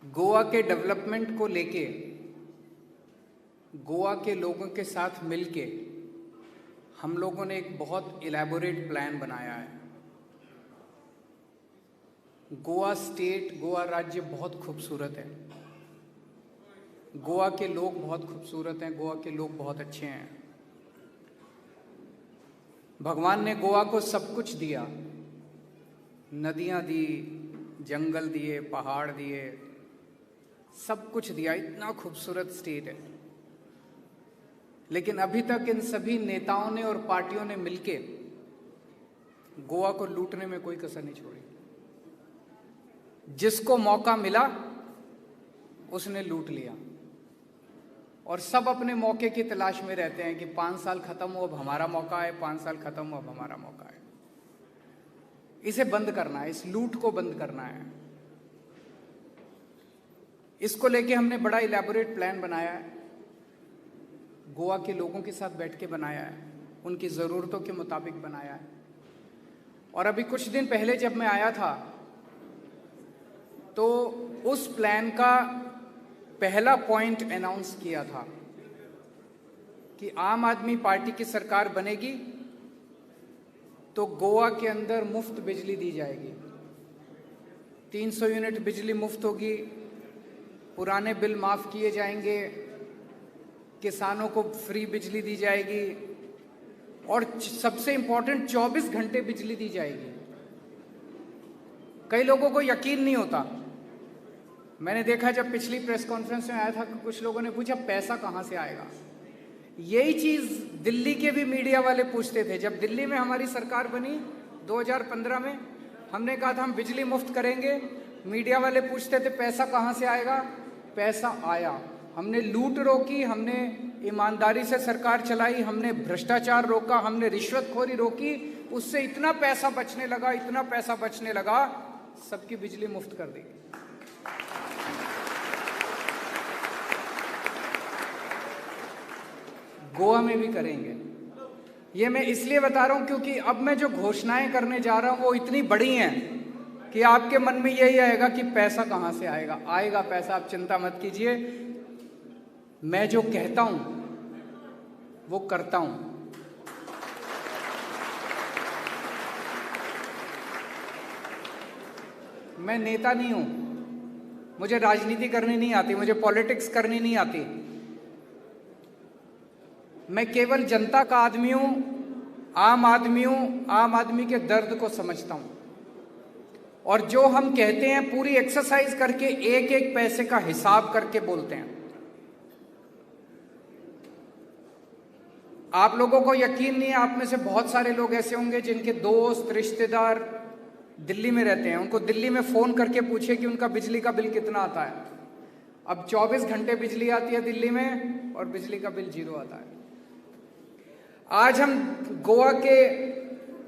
गोवा के डेवलपमेंट को लेके गोवा के लोगों के साथ मिलके हम लोगों ने एक बहुत इलैबोरेट प्लान बनाया है। गोवा स्टेट, गोवा राज्य बहुत खूबसूरत है। गोवा के लोग बहुत खूबसूरत हैं। गोवा के लोग बहुत अच्छे हैं। भगवान ने गोवा को सब कुछ दिया, नदियां दी, जंगल दिए, पहाड़ दिए, सब कुछ दिया। इतना खूबसूरत स्टेट है। लेकिन अभी तक इन सभी नेताओं ने और पार्टियों ने मिलके गोवा को लूटने में कोई कसर नहीं छोड़ी। जिसको मौका मिला उसने लूट लिया। और सब अपने मौके की तलाश में रहते हैं कि 5 साल खत्म हो, अब हमारा मौका है, 5 साल खत्म हो, अब हमारा मौका है। इसे बंद करना है, इस लूट को बंद करना है। इसको लेके हमने बड़ा इलैबोरेट प्लान बनाया है। गोवा के लोगों के साथ बैठ के बनाया है, उनकी ज़रूरतों के मुताबिक बनाया है। और अभी कुछ दिन पहले जब मैं आया था तो उस प्लान का पहला पॉइंट अनाउंस किया था कि आम आदमी पार्टी की सरकार बनेगी तो गोवा के अंदर मुफ्त बिजली दी जाएगी। 300 यूनिट बिजली मुफ्त होगी, पुराने बिल माफ किए जाएंगे, किसानों को फ्री बिजली दी जाएगी और सबसे इंपॉर्टेंट 24 घंटे बिजली दी जाएगी। कई लोगों को यकीन नहीं होता। मैंने देखा जब पिछली प्रेस कॉन्फ्रेंस में आया था, कुछ लोगों ने पूछा पैसा कहां से आएगा। यही चीज दिल्ली के भी मीडिया वाले पूछते थे। जब दिल्ली में हमारी सरकार बनी 2015 में, हमने कहा था हम बिजली मुफ्त करेंगे। मीडिया वाले पूछते थे पैसा कहां से आएगा। पैसा आया। हमने लूट रोकी, हमने ईमानदारी से सरकार चलाई, हमने भ्रष्टाचार रोका, हमने रिश्वतखोरी रोकी। उससे इतना पैसा बचने लगा, इतना पैसा बचने लगा, सबकी बिजली मुफ्त कर दी। गोवा में भी करेंगे। ये मैं इसलिए बता रहा हूं क्योंकि अब मैं जो घोषणाएं करने जा रहा हूं वो इतनी बड़ी हैं कि आपके मन में यही आएगा कि पैसा कहां से आएगा। आएगा पैसा, आप चिंता मत कीजिए। मैं जो कहता हूं वो करता हूं। मैं नेता नहीं हूं, मुझे राजनीति करनी नहीं आती, मुझे पॉलिटिक्स करनी नहीं आती। मैं केवल जनता का आदमी हूं, आम आदमी हूं, आम आदमी के दर्द को समझता हूं। और जो हम कहते हैं पूरी एक्सरसाइज करके, एक एक पैसे का हिसाब करके बोलते हैं। आप लोगों को यकीन नहीं है, आप में से बहुत सारे लोग ऐसे होंगे जिनके दोस्त, रिश्तेदार दिल्ली में रहते हैं। उनको दिल्ली में फोन करके पूछे कि उनका बिजली का बिल कितना आता है। अब 24 घंटे बिजली आती है दिल्ली में और बिजली का बिल 0 आता है। आज हम गोवा के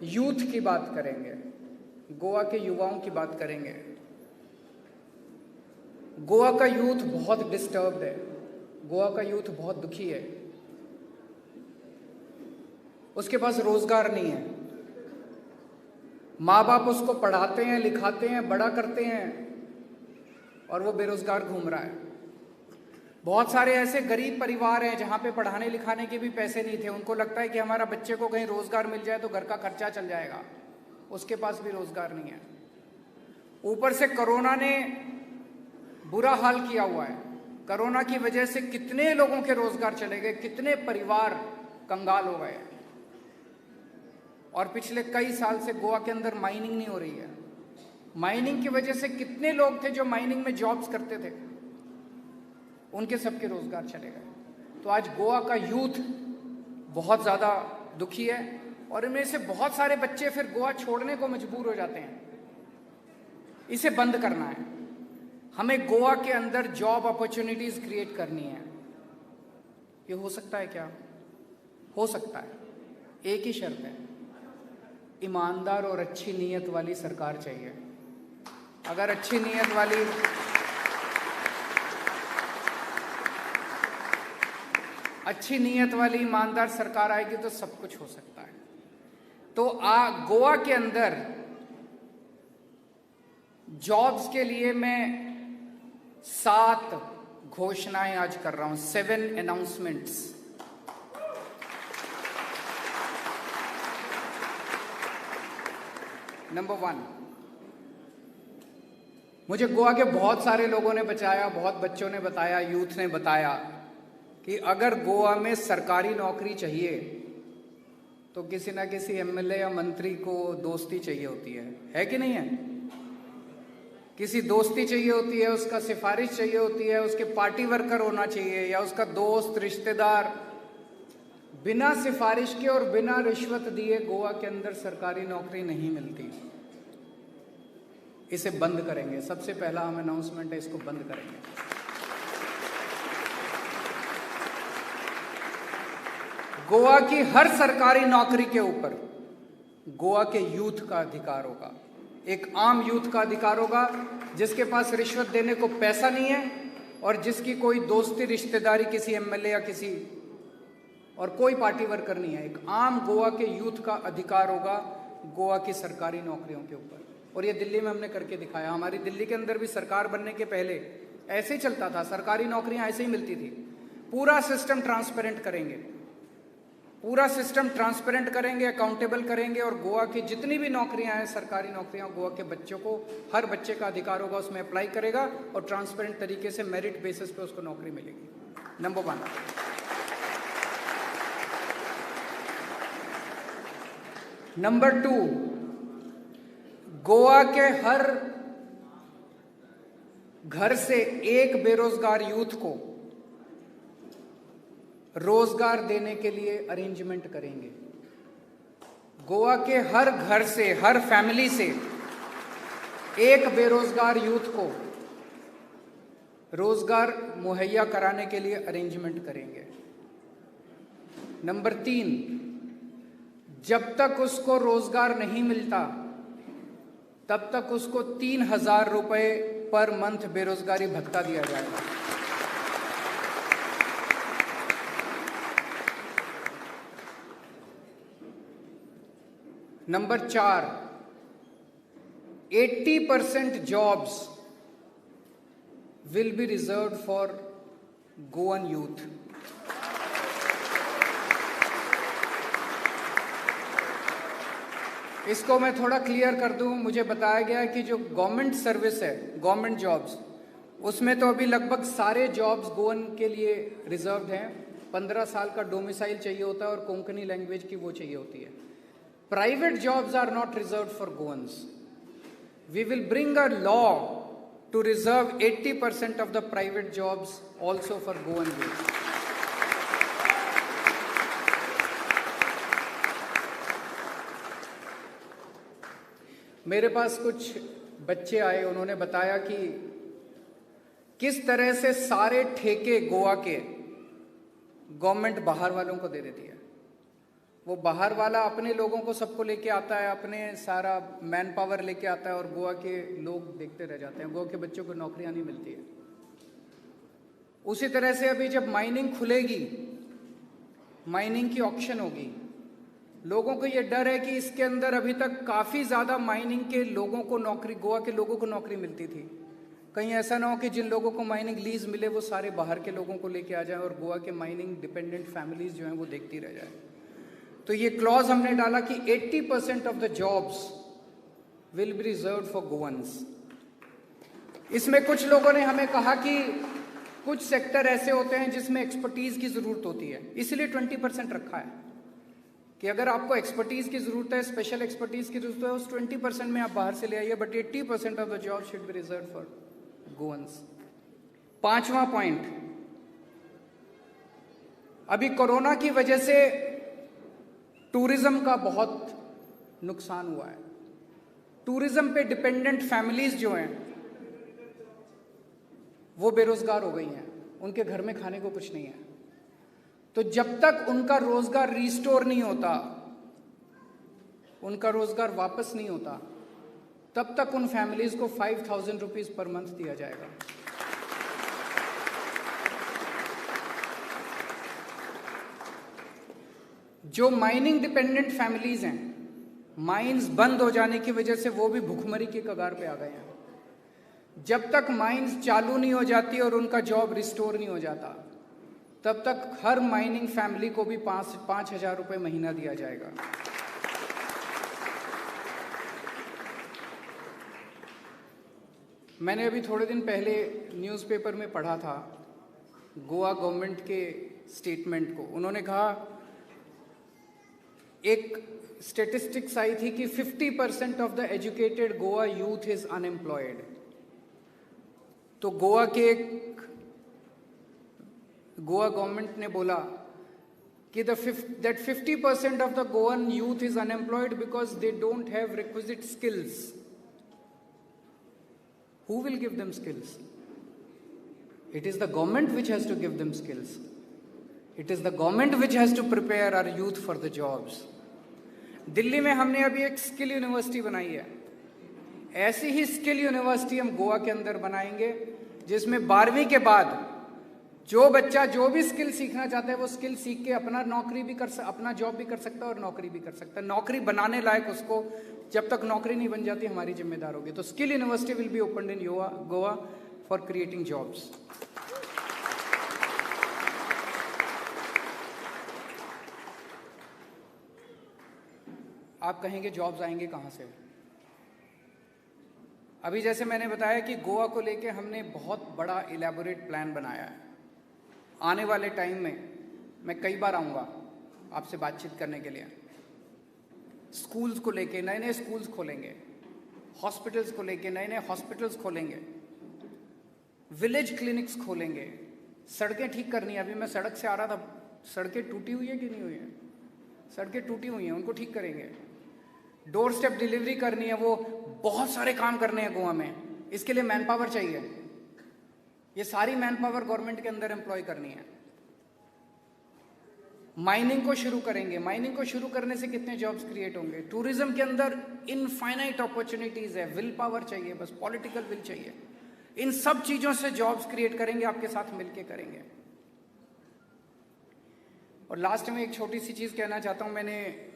यूथ की बात करेंगे, गोवा के युवाओं की बात करेंगे। गोवा का यूथ बहुत डिस्टर्ब्ड है, गोवा का यूथ बहुत दुखी है। उसके पास रोजगार नहीं है। माँ बाप उसको पढ़ाते हैं, लिखाते हैं, बड़ा करते हैं और वो बेरोजगार घूम रहा है। बहुत सारे ऐसे गरीब परिवार हैं जहां पे पढ़ाने लिखाने के भी पैसे नहीं थे। उनको लगता है कि हमारा बच्चे को कहीं रोजगार मिल जाए तो घर का खर्चा चल जाएगा। उसके पास भी रोजगार नहीं है। ऊपर से कोरोना ने बुरा हाल किया हुआ है। कोरोना की वजह से कितने लोगों के रोजगार चले गए, कितने परिवार कंगाल हो गए। और पिछले कई साल से गोवा के अंदर माइनिंग नहीं हो रही है। माइनिंग की वजह से कितने लोग थे जो माइनिंग में जॉब्स करते थे, उनके सबके रोजगार चले गए। तो आज गोवा का यूथ बहुत ज्यादा दुखी है और इनमें से बहुत सारे बच्चे फिर गोवा छोड़ने को मजबूर हो जाते हैं। इसे बंद करना है। हमें गोवा के अंदर जॉब अपॉर्चुनिटीज क्रिएट करनी है। ये हो सकता है क्या? हो सकता है। एक ही शर्त है, ईमानदार और अच्छी नीयत वाली सरकार चाहिए। अगर अच्छी नीयत वाली ईमानदार सरकार आएगी तो सब कुछ हो सकता है। तो गोवा के अंदर जॉब्स के लिए मैं 7 घोषणाएं आज कर रहा हूं, 7 अनाउंसमेंट्स। नंबर 1, मुझे गोवा के बहुत सारे लोगों ने बताया, बहुत बच्चों ने बताया, यूथ ने बताया कि अगर गोवा में सरकारी नौकरी चाहिए तो किसी ना किसी एमएलए या मंत्री को दोस्ती चाहिए होती है कि नहीं है? किसी दोस्ती चाहिए होती है, उसका सिफारिश चाहिए होती है, उसके पार्टी वर्कर होना चाहिए या उसका दोस्त रिश्तेदार। बिना सिफारिश के और बिना रिश्वत दिए गोवा के अंदर सरकारी नौकरी नहीं मिलती। इसे बंद करेंगे, सबसे पहला हम अनाउंसमेंट है, इसको बंद करेंगे। गोवा की हर सरकारी नौकरी के ऊपर गोवा के यूथ का अधिकार होगा, एक आम यूथ का अधिकार होगा जिसके पास रिश्वत देने को पैसा नहीं है और जिसकी कोई दोस्ती रिश्तेदारी किसी एमएलए या किसी और कोई पार्टी वर्कर नहीं है। एक आम गोवा के यूथ का अधिकार होगा गोवा की सरकारी नौकरियों के ऊपर। और ये दिल्ली में हमने करके दिखाया। हमारी दिल्ली के अंदर भी सरकार बनने के पहले ऐसे ही चलता था, सरकारी नौकरियां ऐसे ही मिलती थी। पूरा सिस्टम ट्रांसपेरेंट करेंगे, पूरा सिस्टम ट्रांसपेरेंट करेंगे, अकाउंटेबल करेंगे और गोवा की जितनी भी नौकरियां हैं, सरकारी नौकरियां, गोवा के बच्चों को, हर बच्चे का अधिकार होगा, उसमें अप्लाई करेगा और ट्रांसपेरेंट तरीके से मेरिट बेसिस पे उसको नौकरी मिलेगी। नंबर 1। नंबर 2, गोवा के हर घर से एक बेरोजगार यूथ को रोजगार देने के लिए अरेंजमेंट करेंगे। गोवा के हर घर से, हर फैमिली से एक बेरोजगार यूथ को रोजगार मुहैया कराने के लिए अरेंजमेंट करेंगे। नंबर 3, जब तक उसको रोजगार नहीं मिलता तब तक उसको 3,000 रुपए पर मंथ बेरोजगारी भत्ता दिया जाएगा। Number 4, 80% jobs will be reserved for Goan youth. इसको मैं थोड़ा क्लियर कर दूं। मुझे बताया गया कि जो गवर्नमेंट सर्विस है, गवर्नमेंट जॉब्स, उसमें तो अभी लगभग सारे जॉब्स गोवन के लिए रिजर्व्ड हैं। 15 साल का डोमिसाइल चाहिए होता है और कोंकणी लैंग्वेज की वो चाहिए होती है। Private jobs are not reserved for Goans. We will bring a law to reserve 80% of the private jobs also for Goan youth. मेरे पास कुछ बच्चे आए, उन्होंने बताया कि किस तरह से सारे ठेके गोवा के गवर्नमेंट बाहर वालों को दे देती है। वो बाहर वाला अपने लोगों को सबको लेके आता है, अपने सारा मैन पावर लेके आता है और गोवा के लोग देखते रह जाते हैं। गोवा के बच्चों को नौकरियां नहीं मिलती है। उसी तरह से अभी जब माइनिंग खुलेगी, माइनिंग की ऑक्शन होगी, लोगों को ये डर है कि इसके अंदर अभी तक काफ़ी ज़्यादा माइनिंग के लोगों को नौकरी, गोवा के लोगों को नौकरी मिलती थी। कहीं ऐसा ना हो कि जिन लोगों को माइनिंग लीज मिले वो सारे बाहर के लोगों को लेके आ जाए और गोवा के माइनिंग डिपेंडेंट फैमिलीज जो हैं वो देखती रह जाए। तो ये क्लॉज हमने डाला कि 80% of the jobs will be reserved for गोवंस। इसमें कुछ लोगों ने हमें कहा कि कुछ सेक्टर ऐसे होते हैं जिसमें एक्सपर्टीज की जरूरत होती है, इसलिए 20% रखा है कि अगर आपको एक्सपर्टीज की जरूरत है, स्पेशल एक्सपर्टीज की जरूरत है, उस 20% में आप बाहर से ले आइए, but 80% of the job should be reserved for Goans. 5वां पॉइंट, अभी कोरोना की वजह से टूरिज्म का बहुत नुकसान हुआ है। टूरिज्म पे डिपेंडेंट फैमिलीज जो हैं वो बेरोजगार हो गई हैं, उनके घर में खाने को कुछ नहीं है। तो जब तक उनका रोजगार रिस्टोर नहीं होता, उनका रोजगार वापस नहीं होता, तब तक उन फैमिलीज को 5,000 रुपीज पर मंथ दिया जाएगा। जो माइनिंग डिपेंडेंट फैमिलीज हैं, माइंस बंद हो जाने की वजह से वो भी भुखमरी की कगार पे आ गए हैं। जब तक माइंस चालू नहीं हो जाती और उनका जॉब रिस्टोर नहीं हो जाता, तब तक हर माइनिंग फैमिली को भी 5,000 रुपये महीना दिया जाएगा। मैंने अभी थोड़े दिन पहले न्यूज़पेपर में पढ़ा था गोवा गवर्नमेंट के स्टेटमेंट को। उन्होंने कहा, एक स्टेटिस्टिक्स आई थी कि 50% of the educated Goa youth is unemployed. तो गोवा गवर्नमेंट ने बोला कि that 50% of the Goan youth is unemployed because they don't have requisite skills. Who will give them skills? It is the government which has to give them skills. It is the government which has to prepare our youth for the jobs. Delhi में हमने अभी एक skill university बनाई है। ऐसी ही skill university हम गोवा के अंदर बनाएंगे, जिसमें 12वीं के बाद जो बच्चा जो भी स्किल सीखना चाहता है वो स्किल सीख के अपना अपना जॉब भी कर सकता है और नौकरी भी कर सकता है। नौकरी बनाने लायक उसको, जब तक नौकरी नहीं बन जाती हमारी जिम्मेदार होगी। तो skill university will be open in Goa for creating jobs. आप कहेंगे जॉब्स आएंगे कहाँ से? अभी जैसे मैंने बताया कि गोवा को लेके हमने बहुत बड़ा इलेबोरेट प्लान बनाया है। आने वाले टाइम में मैं कई बार आऊँगा आपसे बातचीत करने के लिए। स्कूल्स को लेके नए नए स्कूल्स खोलेंगे, हॉस्पिटल्स को लेके नए नए हॉस्पिटल्स खोलेंगे, विलेज क्लिनिक्स खोलेंगे, सड़कें ठीक करनी है। अभी मैं सड़क से आ रहा था, सड़कें टूटी हुई है कि नहीं हुई है? सड़कें टूटी हुई हैं, उनको ठीक करेंगे। डोर स्टेप डिलीवरी करनी है, वो बहुत सारे काम करने हैं गोवा में। इसके लिए मैन पावर चाहिए। ये सारी मैन पावर गवर्नमेंट के अंदर एम्प्लॉय करनी है। माइनिंग को शुरू करेंगे। माइनिंग को शुरू करने से कितने जॉब्स क्रिएट होंगे? टूरिज्म के अंदर इनफाइनाइट अपॉर्चुनिटीज है। विल पावर चाहिए, बस पॉलिटिकल विल चाहिए। इन सब चीजों से जॉब्स क्रिएट करेंगे, आपके साथ मिलके करेंगे। और लास्ट में एक छोटी सी चीज कहना चाहता हूं। मैंने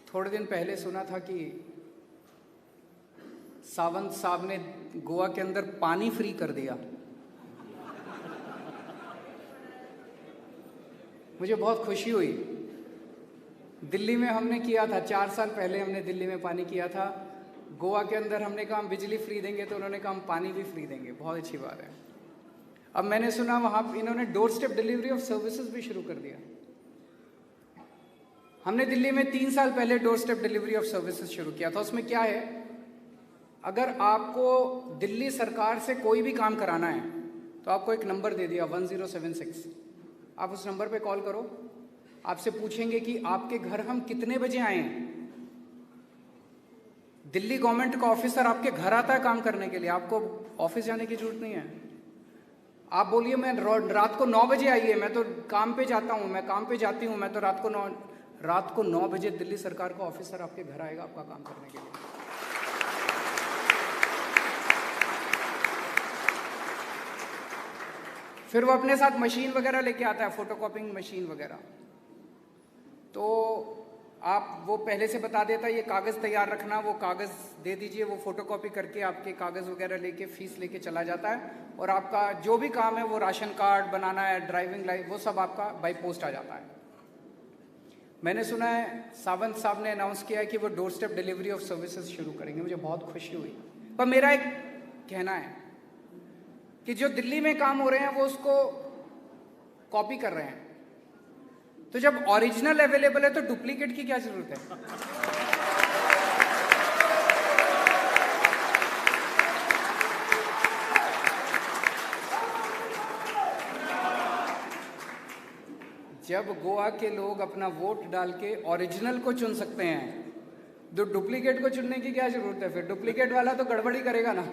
थोड़े दिन पहले सुना था कि सावंत साहब ने गोवा के अंदर पानी फ्री कर दिया। मुझे बहुत खुशी हुई। दिल्ली में हमने किया था, 4 साल पहले हमने दिल्ली में पानी किया था। गोवा के अंदर हमने कहा हम बिजली फ्री देंगे, तो उन्होंने कहा हम पानी भी फ्री देंगे। बहुत अच्छी बात है। अब मैंने सुना वहां इन्होंने door step delivery of services भी शुरू कर दिया। हमने दिल्ली में 3 साल पहले door step delivery of services शुरू किया था। उसमें क्या है, अगर आपको दिल्ली सरकार से कोई भी काम कराना है तो आपको एक नंबर दे दिया 1076। आप उस नंबर पे कॉल करो, आपसे पूछेंगे कि आपके घर हम कितने बजे आएं। दिल्ली गवर्नमेंट का ऑफिसर आपके घर आता है काम करने के लिए, आपको ऑफिस जाने की जरूरत नहीं है। आप बोलिए मैं रात को 9 बजे आइए, मैं तो काम पे जाता हूँ, मैं काम पे जाती हूँ, मैं तो रात को 9 बजे दिल्ली सरकार का ऑफिसर आपके घर आएगा आपका काम करने के लिए। फिर वो अपने साथ मशीन वगैरह लेके आता है, फोटोकॉपिंग मशीन वगैरह। तो आप वो पहले से बता देता है ये कागज़ तैयार रखना, वो कागज़ दे दीजिए, वो फोटोकॉपी करके आपके कागज़ वगैरह लेके फीस लेके चला जाता है। और आपका जो भी काम है, वो राशन कार्ड बनाना है, ड्राइविंग लाइसेंस, वो सब आपका बाई पोस्ट आ जाता है। मैंने सुना है सावंत साहब ने अनाउंस किया है कि वो door step delivery of services शुरू करेंगे। मुझे बहुत खुशी हुई। पर मेरा एक कहना है कि जो दिल्ली में काम हो रहे हैं वो उसको कॉपी कर रहे हैं। तो जब ओरिजिनल अवेलेबल है तो डुप्लीकेट की क्या जरूरत है? जब गोवा के लोग अपना वोट डाल के ओरिजिनल को चुन सकते हैं तो डुप्लीकेट को चुनने की क्या जरूरत है? फिर डुप्लीकेट वाला तो गड़बड़ी करेगा ना।